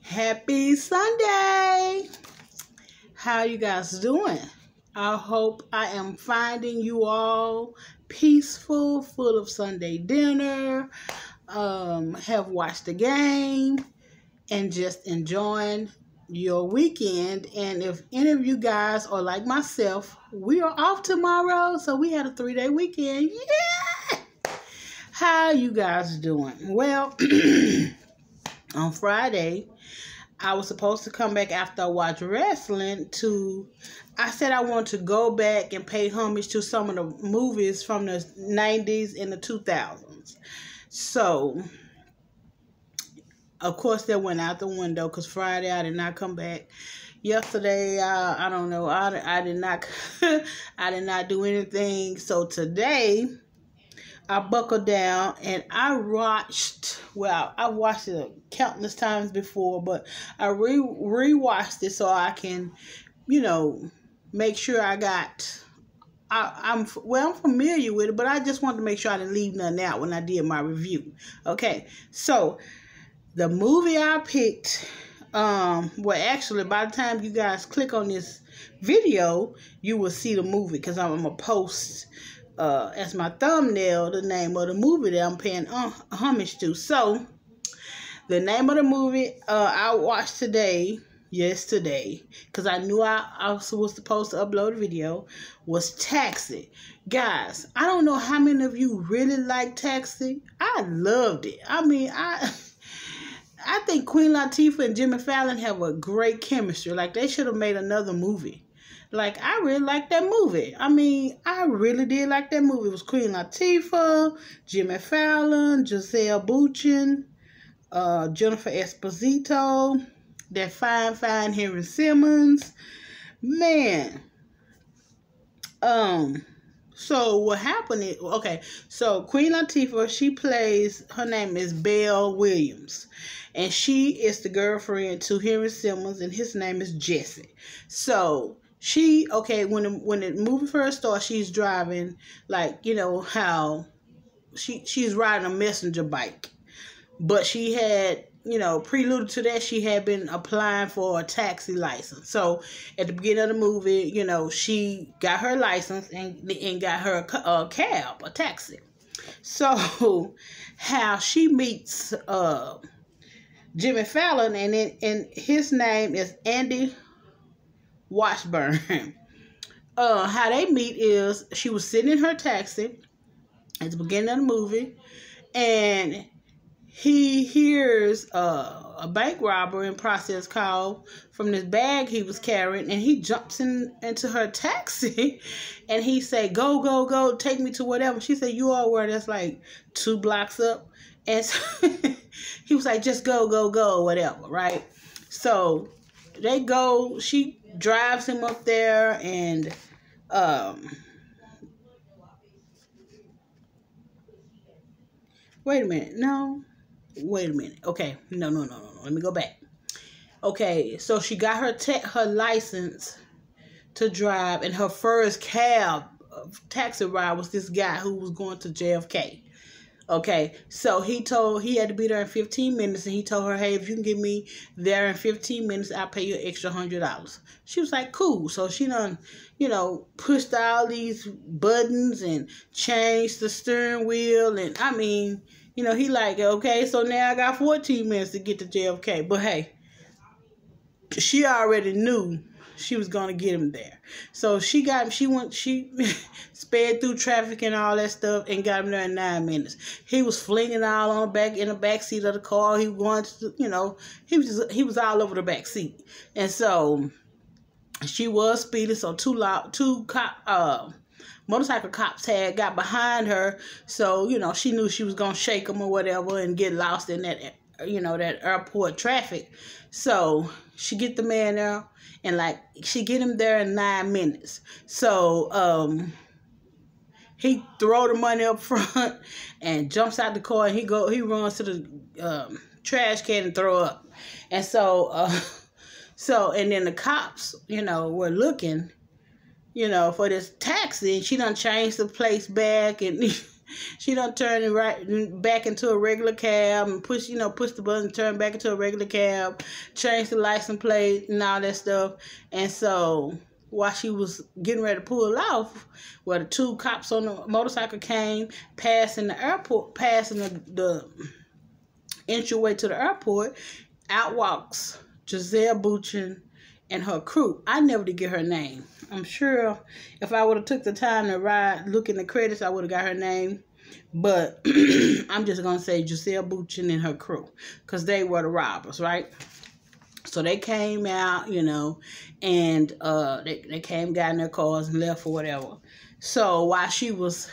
Happy Sunday! How you guys doing? I hope I am finding you all peaceful, full of Sunday dinner, have watched the game, and just enjoying your weekend. And if any of you guys are like myself, we are off tomorrow, so we had a 3-day weekend. Yeah! How you guys doing? Well, on Friday, I was supposed to come back after I watched wrestling I said I want to go back and pay homage to some of the movies from the 90s and the 2000s. So, of course, that went out the window because Friday I did not come back. Yesterday, I don't know, I did not, I did not do anything. So today, I buckled down and I watched it countless times before, but I rewatched it so I can, make sure I'm familiar with it, but I just wanted to make sure I didn't leave nothing out when I did my review. Okay, so the movie I picked, actually, by the time you guys click on this video, you will see the movie because I'm going to post as my thumbnail the name of the movie that I'm paying homage to. So, the name of the movie I watched yesterday, because I knew I was supposed to upload a video, was Taxi. Guys, I don't know how many of you really like Taxi. I loved it. I mean, I think Queen Latifah and Jimmy Fallon have a great chemistry. Like, they should have made another movie. Like, I really liked that movie. I mean, I really did like that movie. It was Queen Latifah, Jimmy Fallon, Giselle Bundchen, Jennifer Esposito, that fine Henry Simmons. Man. So what happened is, so Queen Latifah, her name is Belle Williams. And she is the girlfriend to Henry Simmons, and his name is Jesse. So, when the movie first starts, she's driving, how she's riding a messenger bike. But she had, preluded to that, she had been applying for a taxi license. So, at the beginning of the movie, she got her license and got her a cab, a taxi. So, how she meets Jimmy Fallon, and his name is Andy Washburn. How they meet is she was sitting in her taxi at the beginning of the movie, and he hears a bank robber in process call from this bag he was carrying, and he jumps into her taxi, and he say, "Go, go, go, take me to whatever." She said, "You are where that's like 2 blocks up," and so he was like, "Just go, go, go, whatever," right? So they go. She drives him up there, and wait a minute. Okay, no. Let me go back. Okay, so she got her license to drive, and her first taxi ride was this guy who was going to JFK. Okay, so he had to be there in 15 minutes, and he told her, "Hey, if you can get me there in 15 minutes, I'll pay you an extra $100. She was like, "Cool." So she done, pushed all these buttons and changed the steering wheel, and I mean, he like, "Okay, so now I got 14 minutes to get to JFK." But hey, she already knew she was gonna get him there. So she sped through traffic and all that stuff and got him there in 9 minutes. He was flinging all in the back seat of the car. He was going to, he was all over the back seat. And so she was speeding. So two motorcycle cops got behind her. So, she knew she was going to shake them or whatever and get lost in that, that airport traffic. So she get the man there, and she get him there in 9 minutes. So he throw the money up front and jumps out the car, and he runs to the trash can and throw up. And so and then the cops, were looking, for this taxi, and she done changed the place back, and She done turned it right back into a regular cab and push the button, turn back into a regular cab, change the license plate and all that stuff. And so while she was getting ready to pull off, well, the two cops on the motorcycle came, passing the airport, passing the entryway to the airport. Out walks Giselle Bündchen and her crew. I never did get her name. I'm sure if I would have took the time to look in the credits, I would have got her name. But I'm just going to say Giselle Bündchen and her crew, because they were the robbers, right? So they came out, and they came, got in their cars and left or whatever. So while she was,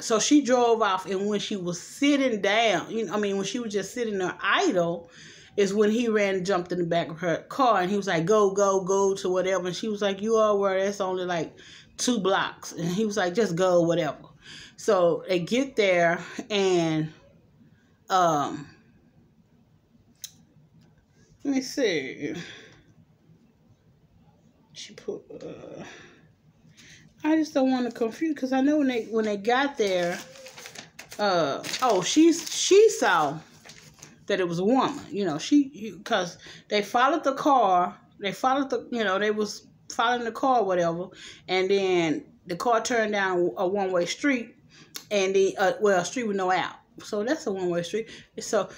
so she drove off, and when she was sitting down, when she was just sitting there idle, is when he ran and jumped in the back of her car, and he was like, go, go, go to whatever. And she was like, you all were, that's only like 2 blocks. And he was like, just go, whatever. So they get there, and let me see. She put, I just don't want to confuse, because I know when they got there, she saw that it was a woman, because they followed the car, they was following the car or whatever, and then the car turned down a one-way street, and a street with no out. So that's a one-way street. So,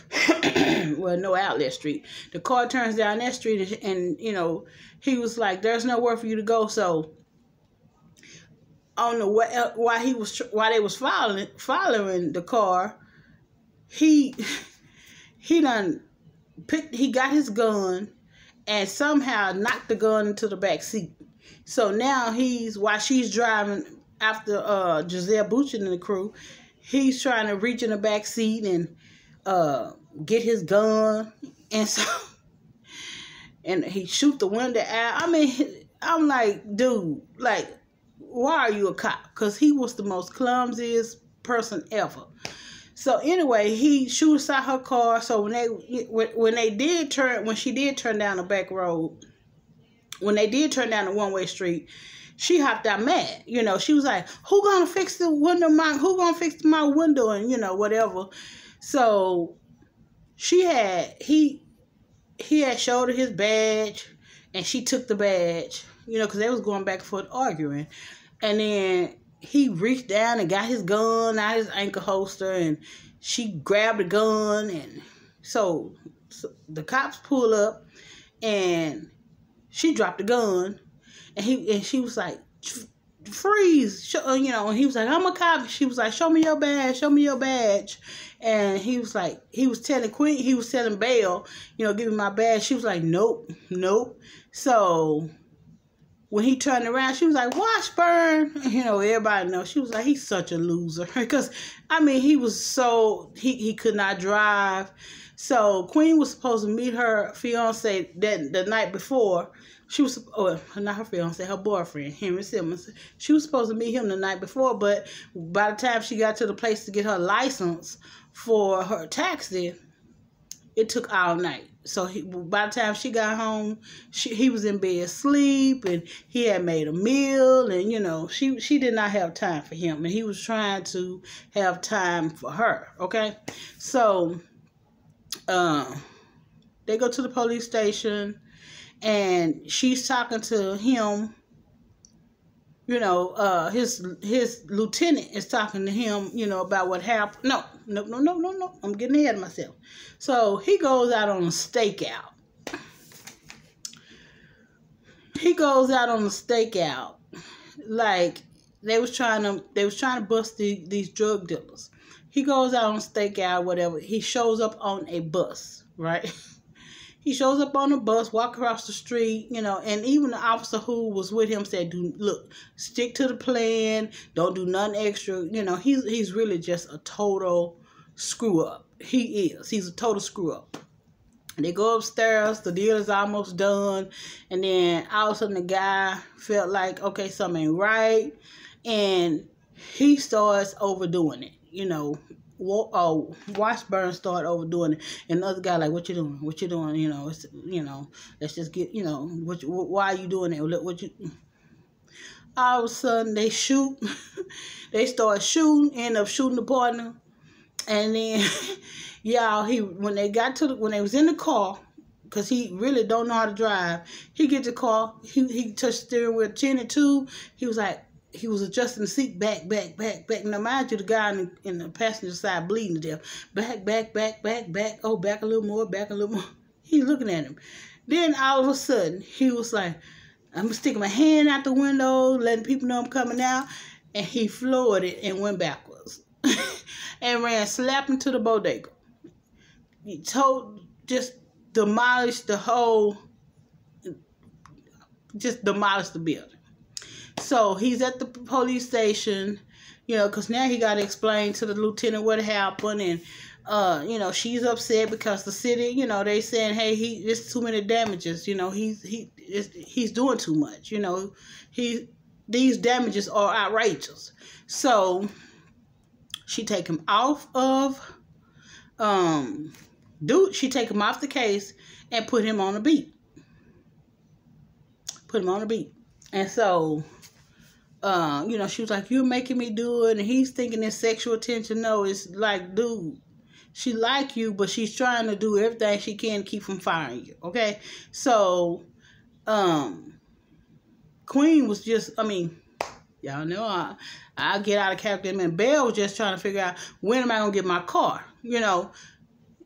well, no outlet street. The car turns down that street, and he was like, there's nowhere for you to go. So, on the way, while they was following the car, he got his gun and somehow knocked the gun into the back seat. So now while she's driving after Giselle Bündchen and the crew, he's trying to reach in the back seat and get his gun, and so and he shoot the window out. I mean, I'm like, dude, like, why are you a cop? Because he was the most clumsiest person ever. So anyway, he shoots out her car. So when she did turn down the back road, when they did turn down the one-way street, she hopped out mad. She was like, who gonna fix the window? Who gonna fix my window? And whatever. So he had showed her his badge, and she took the badge, because they was going back and forth arguing. And then he reached down and got his gun out of his ankle holster, and she grabbed the gun, and so the cops pull up, and she dropped the gun, and she was like, freeze, and he was like, I'm a cop. She was like, show me your badge, and he was like, he was telling Belle, give me my badge. She was like, nope. So when he turned around, she was like, Washburn. Everybody knows. She was like, he's such a loser. Because, he was he could not drive. So Queen was supposed to meet her fiance the night before. She was, not her fiance, her boyfriend, Henry Simmons. She was supposed to meet him the night before, but by the time she got to the place to get her license for her taxi, it took all night. So by the time she got home, he was in bed asleep, and he had made a meal, and she did not have time for him, and he was trying to have time for her. Okay, so they go to the police station, and she's talking to him. His lieutenant is talking to him, about what happened. No. I'm getting ahead of myself. So he goes out on a stakeout. Like they was trying to bust these drug dealers. He goes out on a stakeout, whatever. He shows up on a bus, right? He shows up on a bus, walk across the street, and even the officer who was with him said, look, stick to the plan. Don't do nothing extra. He's really just a total screw up. He's a total screw up. They go upstairs. The deal is almost done. And then all of a sudden the guy felt like, okay, something ain't right. And he starts overdoing it, Washburn started overdoing it, and the other guy like, what you doing? Let's just get, why are you doing it? all of a sudden they shoot. They start shooting, end up shooting the partner. And then, y'all, when they was in the car, because he really don't know how to drive, he get the car, he touched the steering wheel 10 and 2. He was like, he was adjusting the seat back. Now, mind you, the guy in the passenger side bleeding to death. Back. Oh, back a little more. He's looking at him. Then all of a sudden, he was like, I'm sticking my hand out the window, letting people know I'm coming out. And he floored it and went backwards. And ran slap into the bodega. He just demolished the building. So he's at the police station, because now he got to explain to the lieutenant what happened. And, she's upset because the city, they saying, hey, there's too many damages. He's doing too much. These damages are outrageous. So she take him off of, she take him off the case and put him on a beat. And so, she was like, you're making me do it. And he's thinking it's sexual attention. No, it's like, dude, she like you, but she's trying to do everything she can to keep from firing you. Okay. So, Queen was just, y'all know I'll get out of character. And Belle was just trying to figure out, when am I going to get my car?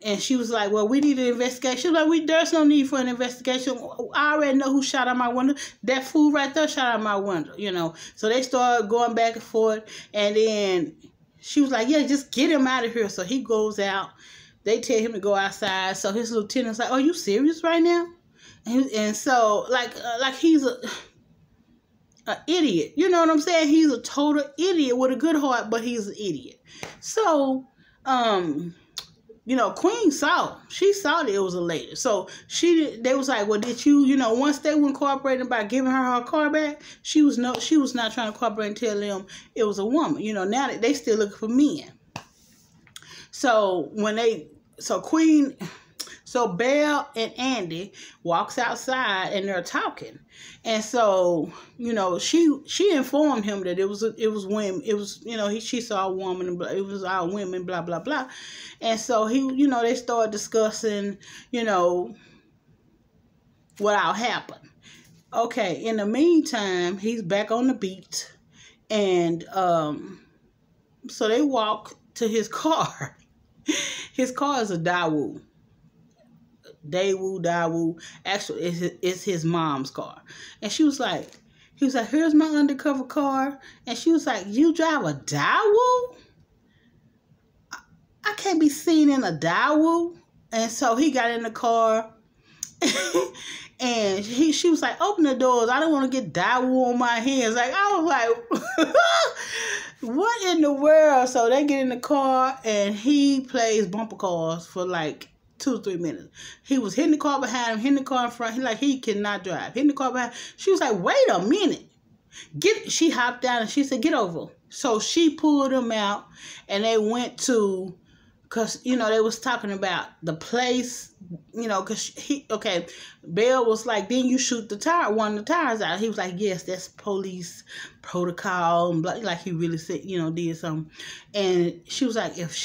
And she was like, well, we need an investigation. She was like, there's no need for an investigation. I already know who shot out my window. That fool right there shot out my window, So they started going back and forth. And then she was like, yeah, just get him out of here. So he goes out. They tell him to go outside. So his lieutenant's like, are you serious right now? And so, like he's an idiot. You know what I'm saying? He's a total idiot with a good heart, but he's an idiot. So, Queen saw that it was a lady. So they was like, well, did you, once they weren't cooperating by giving her car back, she was not trying to cooperate and tell them it was a woman. Now that they still looking for men. So Belle and Andy walks outside and they're talking. And so, she informed him that it was women. It was, she saw a woman and it was all women, blah, blah, blah. And so they started discussing, what all happened. Okay. In the meantime, he's back on the beat. And, so they walk to his car. His car is a Daewoo. Actually, it's his mom's car. And he was like, here's my undercover car. And she was like, you drive a Daewoo? I can't be seen in a Daewoo. And so he got in the car. And she was like, open the doors. I don't want to get Daewoo on my hands. Like, I was like, what in the world? So they get in the car and he plays bumper cars for like 2 or 3 minutes. He was hitting the car behind him, hitting the car in front. He cannot drive. Hitting the car behind. She was like, wait a minute. She hopped down and she said, get over. So she pulled him out and they went to, because, they was talking about the place, because Belle was like, then you shoot one of the tires out. He was like, yes, that's police protocol. And blah, like he really said, did something. And she was like, if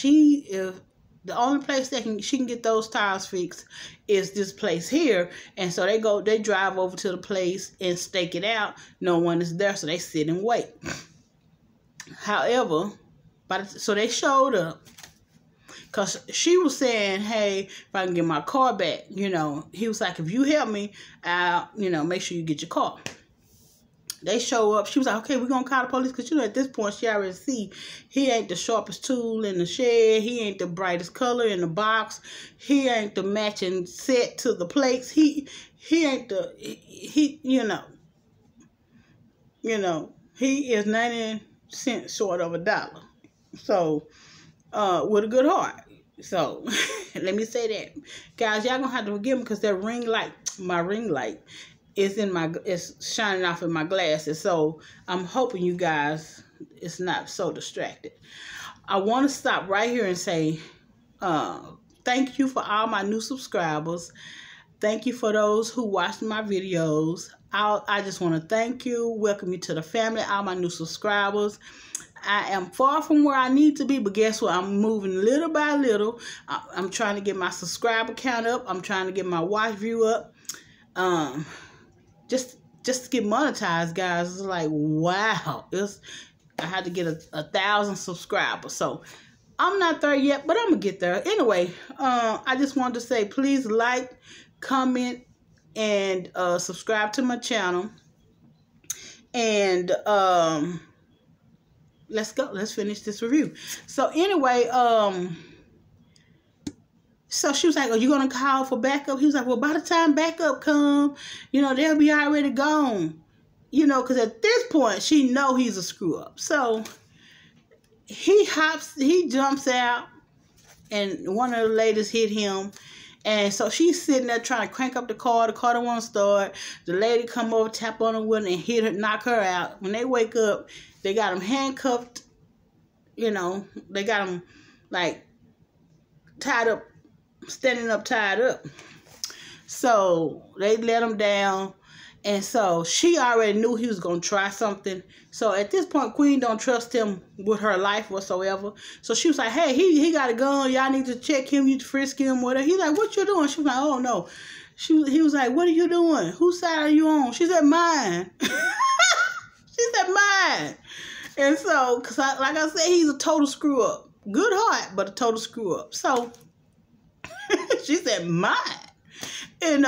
the only place she can get those tires fixed is this place here. And so they drive over to the place and stake it out. No one is there, so they sit and wait. However, so they showed up. Because she was saying, hey, if I can get my car back, he was like, if you help me, I'll, make sure you get your car. They show up. She was like, okay, we're going to call the police. Because, at this point, she already see he ain't the sharpest tool in the shed. He ain't the brightest color in the box. He ain't the matching set to the plates. He ain't he is 90 cents short of $1. So, with a good heart. So, let me say that. Guys, y'all going to have to forgive me because my ring light, it's shining off in my glasses. So I'm hoping you guys it's not so distracted. I want to stop right here and say thank you for all my new subscribers. Thank you for those who watched my videos. I just want to thank you, welcome you to the family, all my new subscribers. I am far from where I need to be, but guess what? I'm moving little by little. I'm trying to get my subscriber count up. I'm trying to get my watch view up. Just to get monetized, guys. It's like, wow. I had to get 1,000 subscribers. So I'm not there yet, but I'm going to get there. Anyway, I just wanted to say, please like, comment, and subscribe to my channel. And let's go. Let's finish this review. So anyway, so she was like, are you going to call for backup? He was like, well, by the time backup come, they'll be already gone. Because at this point, she know he's a screw up. So he jumps out, and one of the ladies hit him. And so she's sitting there trying to crank up the car. The car don't want to start. The lady come over, tap on the window, and hit her, knock her out. When they wake up, they got him handcuffed. They got him, like, tied up, standing up, tied up. So they let him down. And so she already knew he was going to try something. So at this point, Queen don't trust him with her life whatsoever. So she was like, hey, he got a gun. Y'all need to check him. You frisk him, whatever. He's like, what you doing? She was like, oh, no. He was like, what are you doing? Whose side are you on? She said, mine. She said, mine. And so, because like I said, he's a total screw up. Good heart, but a total screw up. So she said, mine. And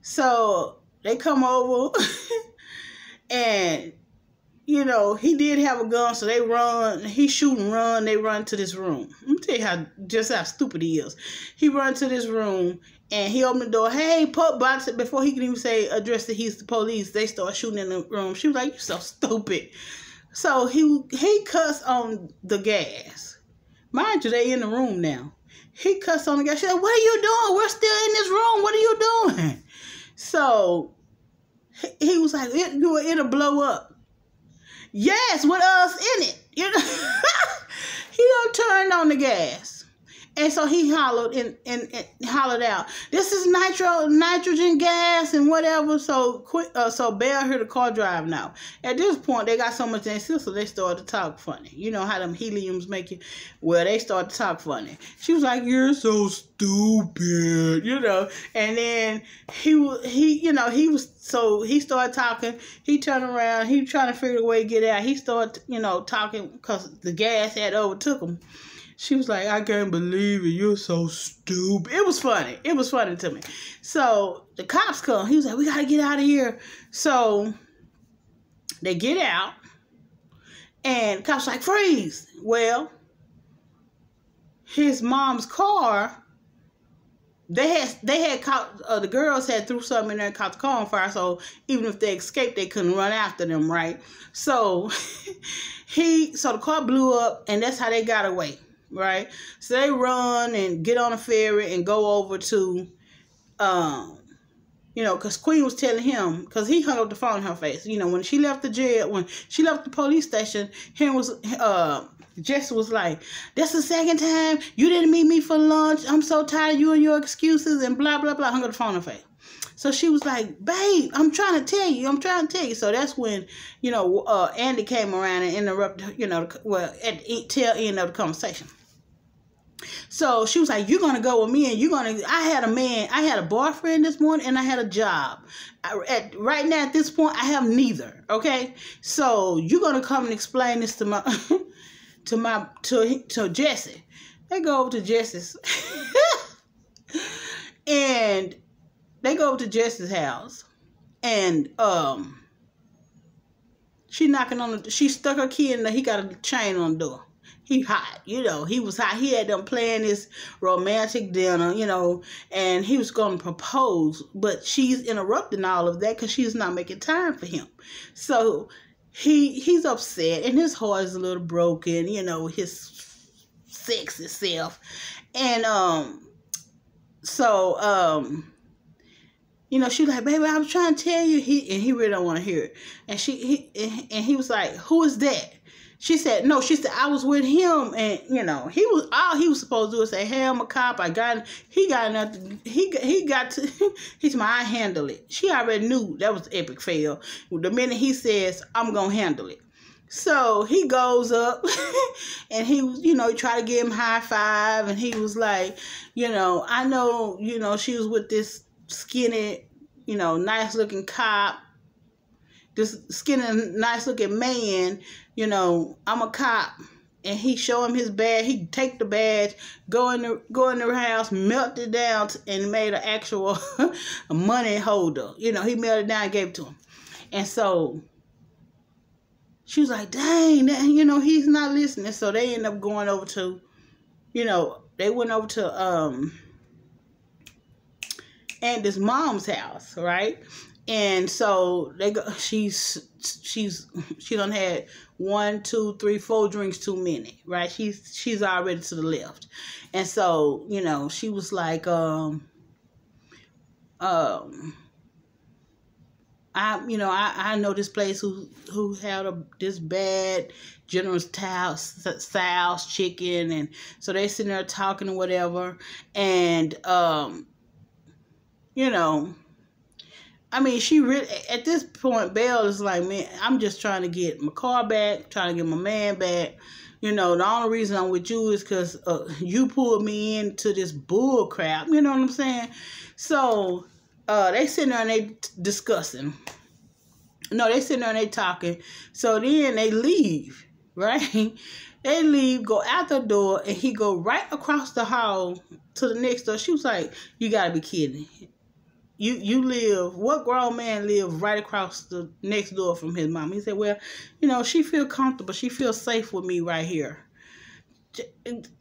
so they come over and, he did have a gun, so they run. He shoot and run. They run to this room. Let me tell you how stupid he is. He run to this room, and he opened the door. Hey, pup, box it. Before he can even say, address that he's the police, they start shooting in the room. She was like, you so stupid. So he cussed on the gas. Mind you, they in the room now. He cussed on the gas. She said, what are you doing? We're still in this room. What are you doing? So he was like, it'll blow up. Yes, with us in it. He done turned on the gas. And so he hollered and hollered out, this is nitrogen gas and whatever. So Belle heard the car drive now. At this point, they got so much insist, so they started to talk funny. You know how them heliums make you? Well, they started to talk funny. She was like, you're so stupid, And then he started talking. He turned around. He trying to figure a way to get out. He started, talking because the gas had overtook him. She was like, I can't believe it. You're so stupid. It was funny. It was funny to me. So the cops come. He was like, we got to get out of here. So they get out. And the cops like, freeze. Well, his mom's car, the girls had threw something in there and caught the car on fire. So even if they escaped, they couldn't run after them, right? So the car blew up, and that's how they got away. Right, so they run and get on a ferry and go over to, because Queen was telling him, because he hung up the phone in her face. When she left the jail, when she left the police station, Jesse was like, "That's the second time you didn't meet me for lunch. I'm so tired of you and your excuses and blah blah blah." Hung up the phone in her face. So she was like, babe, I'm trying to tell you. So that's when, Andy came around and interrupted, at the tail end of the conversation. So she was like, you're going to go with me and I had a boyfriend this morning and I had a job. Right now at this point, I have neither. Okay. So you're going to come and explain this to to Jesse. They go over to Jesse's and they go to Jesse's house, and she stuck her key in there. He got a chain on the door. He hot, he was hot. He had them playing this romantic dinner, and he was going to propose, but she's interrupting all of that because she's not making time for him. So he's upset, and his heart is a little broken, his sexy self, and she was like, baby, I was trying to tell you. He really don't want to hear it. And he was like, who is that? She said, no, she said, I was with him, and, you know, all he was supposed to do is say, hey, I'm a cop, he got nothing, he got to, he said, I handle it. She already knew that was epic fail. The minute he says, I'm going to handle it. So he goes up, and he was, you know, he tried to give him high five, and he was like, you know, I know, you know, she was with this skinny, you know, nice looking cop, this skinny, nice looking man, you know, I'm a cop. And he show him his badge. He take the badge, go in the house, melt it down, and made an actual money holder. You know, he melted it down and gave it to him. And so she was like, dang, you know, he's not listening. So they end up going over to, you know, they went over to Andy's mom's house, right? And so they go. She done had 1, 2, 3, 4 drinks too many, right? She's already to the left, and so, you know, she was like, I know this place who had this bad General Tso's chicken, and so they sitting there talking or whatever, and you know. I mean, she really, at this point, Belle is like, man, I'm just trying to get my car back, trying to get my man back. You know, the only reason I'm with you is because you pulled me into this bull crap. You know what I'm saying? So they sitting there and they discussing. No, they sitting there and they talking. So then they leave, right? They leave, go out the door, and he go right across the hall to the next door. She was like, you got to be kidding. You live, what grown man live right across the next door from his mom? He said, well, you know, she feel comfortable. She feels safe with me right here.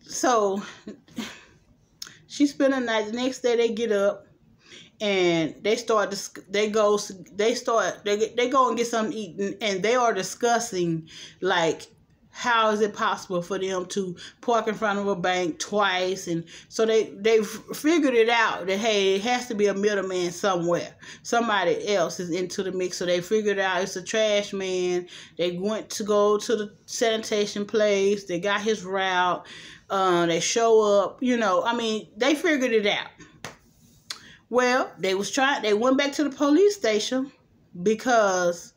So she spent the night. The next day they get up and they go and get something eaten, and they are discussing, like, how is it possible for them to park in front of a bank twice? And so they figured it out that, hey, it has to be a middleman somewhere. Somebody else is into the mix. So they figured out it's a trash man. They went to go to the sanitation place. They got his route. They show up. You know, I mean, they figured it out. Well, they went back to the police station because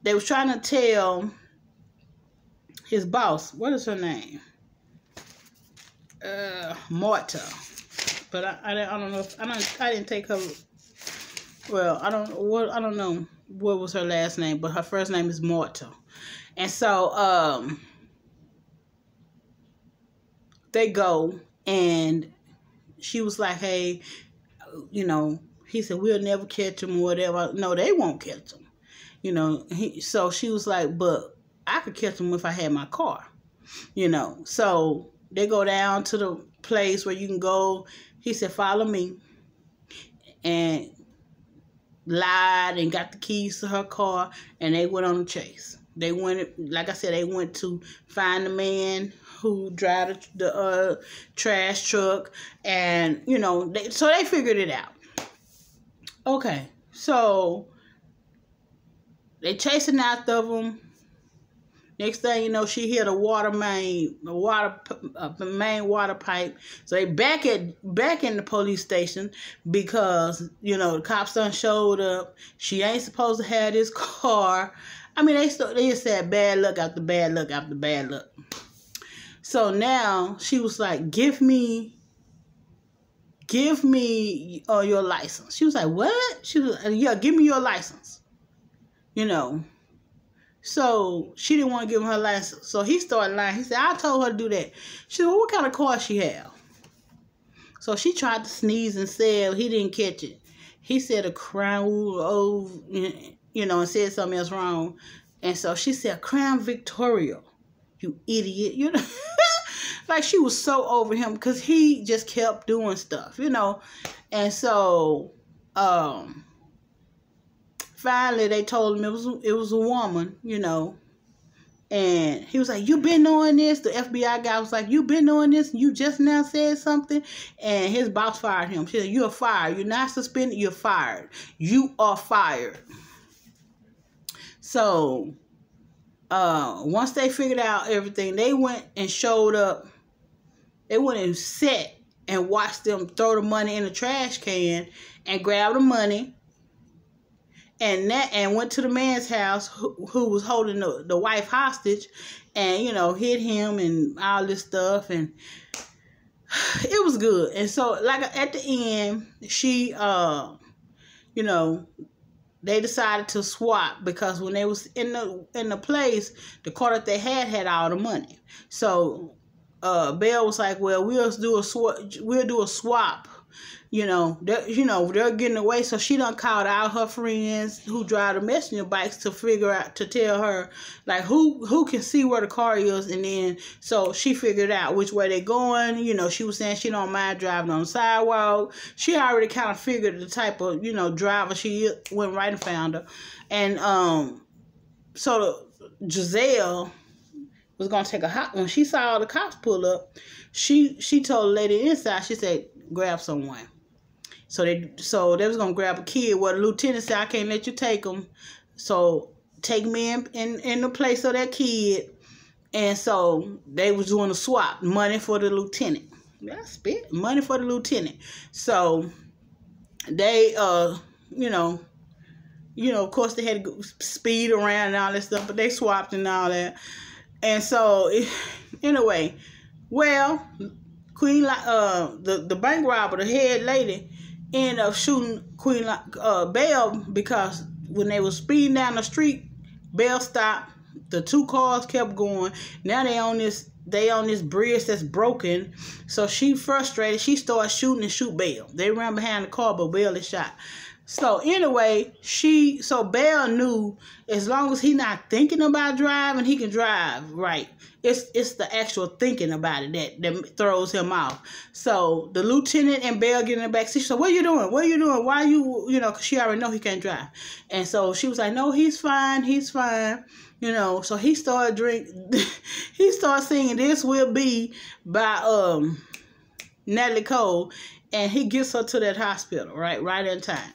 they was trying to tell his boss, what is her name? Marta. But I don't know if I didn't take her. Well, I don't know what was her last name, but her first name is Marta. And so they go, and she was like, hey, you know, he said, we'll never catch him or whatever. No, they won't catch him. You know, so she was like, but I could catch him if I had my car, you know. So they go down to the place where you can go. He said, follow me. And lied and got the keys to her car, and they went on the chase. They went, like I said, they went to find the man who drive the trash truck, and, you know, so they figured it out. Okay, so they chasing after them. Next thing you know, she hit a main water pipe. So they back in the police station because, you know, the cops done showed up. She ain't supposed to have this car. I mean, they just said bad luck after bad luck after bad luck. So now she was like, give me your license. She was like, what? She was like, yeah, give me your license. You know. So she didn't want to give him her license. So he started lying. He said, I told her to do that. She said, well, what kind of car she have? So she tried to sneeze and said he didn't catch it. He said a Crown, you know, and said something else wrong. And so she said, Crown Victoria, you idiot. You know, like she was so over him because he just kept doing stuff, you know. And so, finally, they told him it was a woman, you know, and he was like, you been knowing this? The FBI guy was like, you been knowing this? You just now said something? And his boss fired him. She said, you're fired. You're not suspended. You're fired. You are fired. So once they figured out everything, they went and showed up. They went and sat and watched them throw the money in the trash can and grab the money. And went to the man's house who was holding the wife hostage, and hit him and all this stuff, and it was good. And so, like, at the end, she they decided to swap, because when they was in the place, the car that they had all the money. So Belle was like, well, we'll do a swap. They're getting away, so she done called out her friends who drive the messenger bikes to tell her, like, who can see where the car is, and then so she figured out which way they going. She was saying she don't mind driving on the sidewalk. She already kind of figured the type of driver she is, went right and found her, and so Giselle was gonna take a hot. When she saw the cops pull up, she told the lady inside, she said, grab someone. So they was gonna grab a kid. Well, the lieutenant said, I can't let you take him. So take me in the place of that kid. And so they was doing a swap, money for the lieutenant. That's it, money for the lieutenant. So they of course they had to speed around and all that stuff, but they swapped and all that. And so anyway, well, the bank robber, the head lady, ended up shooting Belle, because when they was speeding down the street, Belle stopped. The two cars kept going. Now they on this bridge that's broken. So she frustrated. She started shooting and shoot Belle. They ran behind the car, but Belle is shot. So anyway, Belle knew as long as he not thinking about driving, he can drive right. It's the actual thinking about it that throws him off. So the lieutenant and Belle get in the back seat. So what are you doing? What are you doing? Why you because she already know he can't drive. And so she was like, no, he's fine. He's fine. So he started he started singing "This Will Be" by Natalie Cole, and he gets her to that hospital right in time.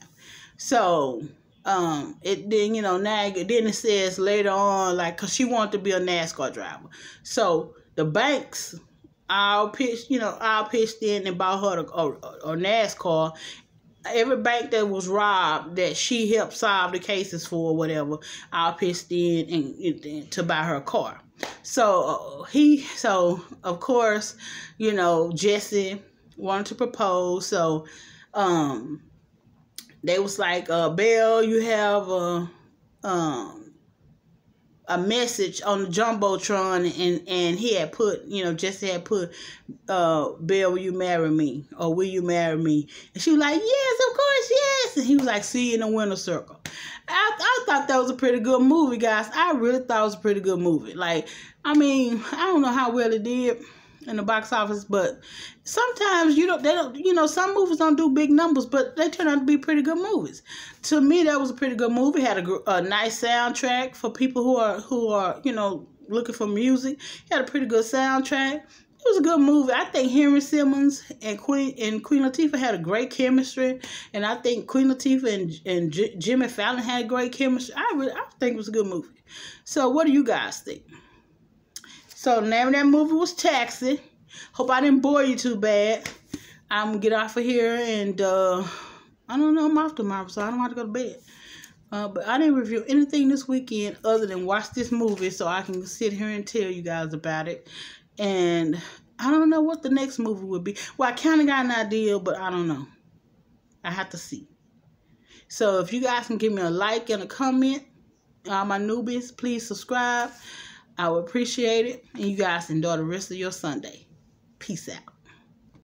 So then it says later on, like, cause she wanted to be a NASCAR driver. So the banks all pitched in and bought her a NASCAR. Every bank that was robbed that she helped solve the cases for or whatever, all pitched in and to buy her a car. So of course, Jesse wanted to propose. So they was like, Belle, you have a message on the Jumbotron, and he had put, Jesse had put, Belle, will you marry me? Or will you marry me? And she was like, yes, of course, yes. And he was like, see you in the winner circle. I thought that was a pretty good movie, guys. I really thought it was a pretty good movie. Like, I mean, I don't know how well it did in the box office, but sometimes some movies don't do big numbers, but they turn out to be pretty good movies. To me, that was a pretty good movie. It had a nice soundtrack for people who are looking for music. It had a pretty good soundtrack. It was a good movie. I think Henry Simmons and Queen Latifah had a great chemistry, and I think Queen Latifah and Jimmy Fallon had great chemistry. I think it was a good movie. So what do you guys think? So the name of that movie was Taxi. Hope I didn't bore you too bad. I'm going to get off of here, and I don't know, I'm off tomorrow, so I don't have to go to bed. But I didn't review anything this weekend other than watch this movie so I can sit here and tell you guys about it. And I don't know what the next movie would be. Well, I kind of got an idea, but I don't know. I have to see. So if you guys can give me a like and a comment, all my newbies, please subscribe. I would appreciate it. And you guys enjoy the rest of your Sunday. Peace out.